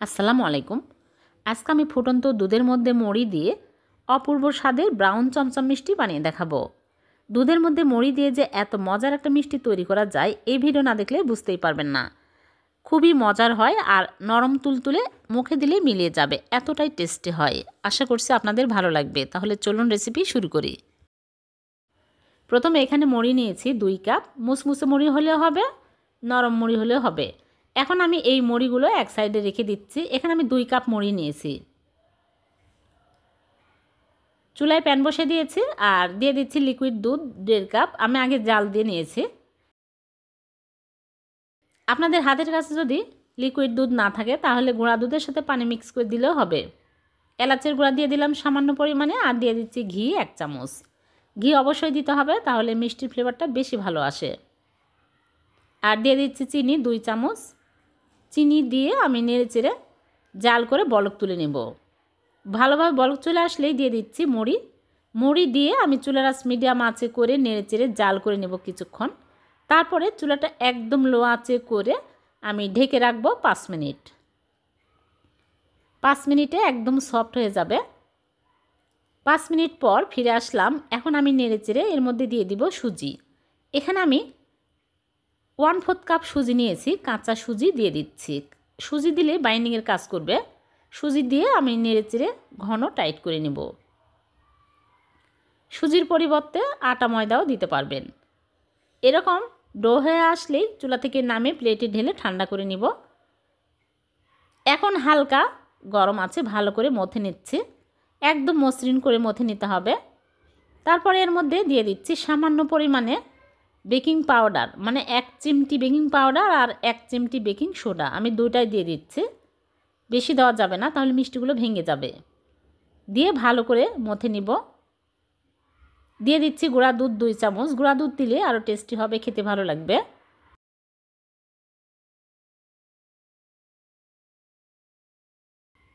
আসসালামু আলাইকুম। আজকে আমি ফুটন্ত দুধের মধ্যে মুড়ি দিয়ে অপূর্ব স্বাদের ব্রাউন চমচম মিষ্টি বানিয়ে দেখাবো। দুধের মধ্যে মুড়ি দিয়ে যে এত মজার একটা মিষ্টি তৈরি করা যায় এই ভিডিও না দেখলে বুঝতেই পারবেন না। খুবই মজার হয় আর নরম তুলতুলে মুখে দিলে মিলিয়ে যাবে, এতটাই টেস্টি হয়। আশা করছি আপনাদের ভালো লাগবে। তাহলে চলুন রেসিপি শুরু করি। প্রথমে এখানে মুড়ি নিয়েছি 2 কাপ। মুসমুসে মুড়ি হলেও হবে, নরম মুড়ি হলেও হবে। এখন আমি এই মুড়িগুলো এক সাইডে রেখে দিচ্ছি। এখানে আমি 2 কাপ মুড়ি নিয়েছি। চুলায় প্যান বসে দিয়েছি আর দিয়ে দিচ্ছি লিকুইড দুধ 1.5 কাপ। আমি আগে জাল দিয়ে নিয়েছি। আপনাদের হাতের কাছে যদি লিকুইড দুধ না থাকে তাহলে গুঁড়া দুধের সাথে পানি মিক্স করে দিলেও হবে। এলাচের গুঁড়া দিয়ে দিলাম সামান্য পরিমাণে আর দিয়ে দিচ্ছি ঘি 1 চামচ। ঘি অবশ্যই দিতে হবে, তাহলে মিষ্টির ফ্লেভারটা বেশি ভালো আসে। আর দিয়ে দিচ্ছি চিনি 2 চামচ। চিনি দিয়ে আমি নেড়েচেড়ে জাল করে বলক তুলে নেব। ভালোভাবে বলক চলে আসলেই দিয়ে দিচ্ছি মুড়ি। মুড়ি দিয়ে আমি চুলার আঁচ মিডিয়াম আঁচে করে নেড়েচেড়ে জাল করে নেব কিছুক্ষণ। তারপরে চুলাটা একদম লো আঁচে করে আমি ঢেকে রাখবো 5 মিনিট। 5 মিনিটে একদম সফট হয়ে যাবে। 5 মিনিট পর ফিরে আসলাম। এখন আমি নেড়েচেড়ে এর মধ্যে দিয়ে দিব সুজি। এখানে আমি 1/4 কাপ সুজি নিয়েছি, কাঁচা সুজি দিয়ে দিচ্ছি। সুজি দিলে বাইন্ডিংয়ের কাজ করবে। সুজি দিয়ে আমি নেড়েচেড়ে ঘন টাইট করে নেব। সুজির পরিবর্তে আটা ময়দাও দিতে পারবেন। এরকম ডো হয়ে আসলেই চুলা থেকে নামে প্লেটে ঢেলে ঠান্ডা করে নিব। এখন হালকা গরম আছে, ভালো করে মথে নিচ্ছি। একদম মসৃণ করে মথে নিতে হবে। তারপরে এর মধ্যে দিয়ে দিচ্ছি সামান্য পরিমাণে বেকিং পাউডার, মানে 1 চিমটি বেকিং পাউডার আর 1 চিমটি বেকিং সোডা। আমি দুটাই দিয়ে দিচ্ছি, বেশি দেওয়া যাবে না, তাহলে মিষ্টিগুলো ভেঙে যাবে। দিয়ে ভালো করে মথে নিব। দিয়ে দিচ্ছি গুঁড়া দুধ 2 চামচ। গুঁড়া দুধ দিলে আরও টেস্টি হবে, খেতে ভালো লাগবে।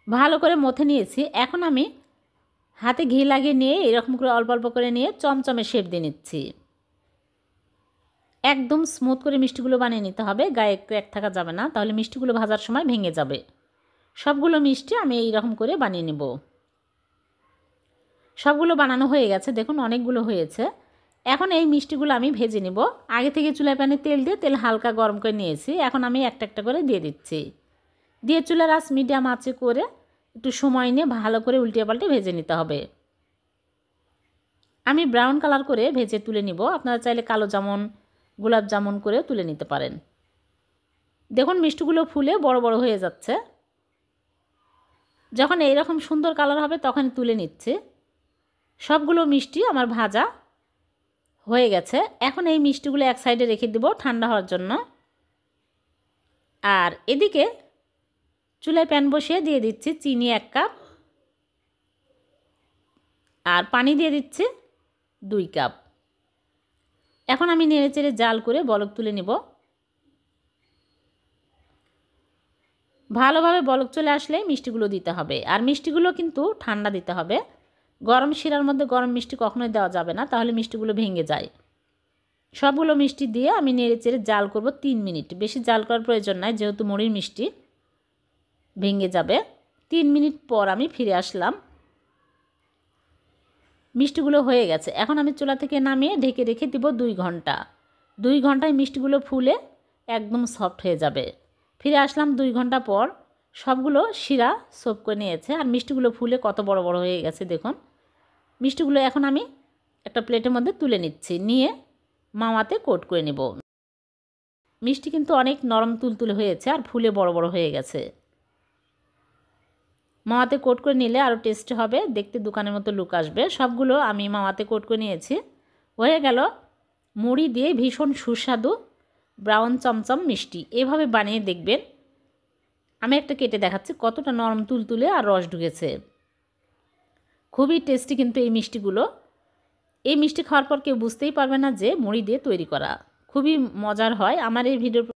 ভালো করে মথে নিয়েছি। এখন আমি হাতে ঘি লাগিয়ে নিয়ে এরকম করে অল্প অল্প করে নিয়ে চমচমে শেপ দিয়ে নিচ্ছি। একদম স্মুথ করে মিষ্টিগুলো বানিয়ে নিতে হবে, গায়ে ক্র্যাক থাকা যাবে না, তাহলে মিষ্টিগুলো ভাজার সময় ভেঙে যাবে। সবগুলো মিষ্টি আমি এই রকম করে বানিয়ে নেব। সবগুলো বানানো হয়ে গেছে, দেখুন অনেকগুলো হয়েছে। এখন এই মিষ্টিগুলো আমি ভেজে নেব। আগে থেকে চুলায় প্যানে তেল দিয়ে তেল হালকা গরম করে নিয়েছি। এখন আমি একটা একটা করে দিয়ে দিচ্ছি। দিয়ে চুলার আঁচ মিডিয়াম আঁচে করে একটু সময় নিয়ে ভালো করে উল্টে পাল্টে ভেজে নিতে হবে। আমি ব্রাউন কালার করে ভেজে তুলে নিব। আপনারা চাইলে কালো জামুন, গোলাপ জামুন করে তুলে নিতে পারেন। দেখুন মিষ্টিগুলো ফুলে বড় বড় হয়ে যাচ্ছে। যখন এইরকম সুন্দর কালার হবে তখন তুলে নিচ্ছে। সবগুলো মিষ্টি আমার ভাজা হয়ে গেছে। এখন এই মিষ্টিগুলো এক সাইডে রেখে দেব ঠান্ডা হওয়ার জন্য। আর এদিকে চুলায় প্যান বসিয়ে দিয়ে দিচ্ছি চিনি 1 কাপ আর পানি দিয়ে দিচ্ছি 2 কাপ। এখন আমি নেড়েচেড়ে জাল করে বলক তুলে নেব। ভালোভাবে বলক চলে আসলে মিষ্টিগুলো দিতে হবে। আর মিষ্টিগুলো কিন্তু ঠান্ডা দিতে হবে। গরম শিরার মধ্যে গরম মিষ্টি কখনোই দেওয়া যাবে না, তাহলে মিষ্টিগুলো ভেঙে যায়। সবগুলো মিষ্টি দিয়ে আমি নেড়েচেড়ে জাল করব 3 মিনিট। বেশি জাল করার প্রয়োজন নাই, যেহেতু মুড়ির মিষ্টি ভেঙে যাবে। 3 মিনিট পর আমি ফিরে আসলাম। মিষ্টিগুলো হয়ে গেছে। এখন আমি চুলা থেকে নামিয়ে ঢেকে রেখে দিব 2 ঘন্টা। 2 ঘন্টায় মিষ্টিগুলো ফুলে একদম সফট হয়ে যাবে। ফিরে আসলাম 2 ঘন্টা পর। সবগুলো শিরা সোপ করে নিয়েছে আর মিষ্টিগুলো ফুলে কত বড় বড় হয়ে গেছে দেখুন। মিষ্টিগুলো এখন আমি একটা প্লেটের মধ্যে তুলে নিচ্ছি, নিয়ে মাওয়াতে কোট করে নেব। মিষ্টি কিন্তু অনেক নরম তুলতুলে হয়েছে আর ফুলে বড় বড় হয়ে গেছে। মাওয়াতে কোট করে নিলে আরও টেস্টি হবে, দেখতে দোকানের মতো লুক আসবে। সবগুলো আমি মাওয়াতে কোট করে নিয়েছি। হয়ে গেল মুড়ি দিয়ে ভীষণ সুস্বাদু ব্রাউন চমচম মিষ্টি। এভাবে বানিয়ে দেখবেন। আমি একটা কেটে দেখাচ্ছি কতটা নরম তুলতুলে আর রস ঢুকেছে। খুবই টেস্টি কিন্তু এই মিষ্টিগুলো। এই মিষ্টি খাওয়ার পর কেউ বুঝতেই পারবে না যে মুড়ি দিয়ে তৈরি করা। খুবই মজার হয়। আমার এই ভিডিও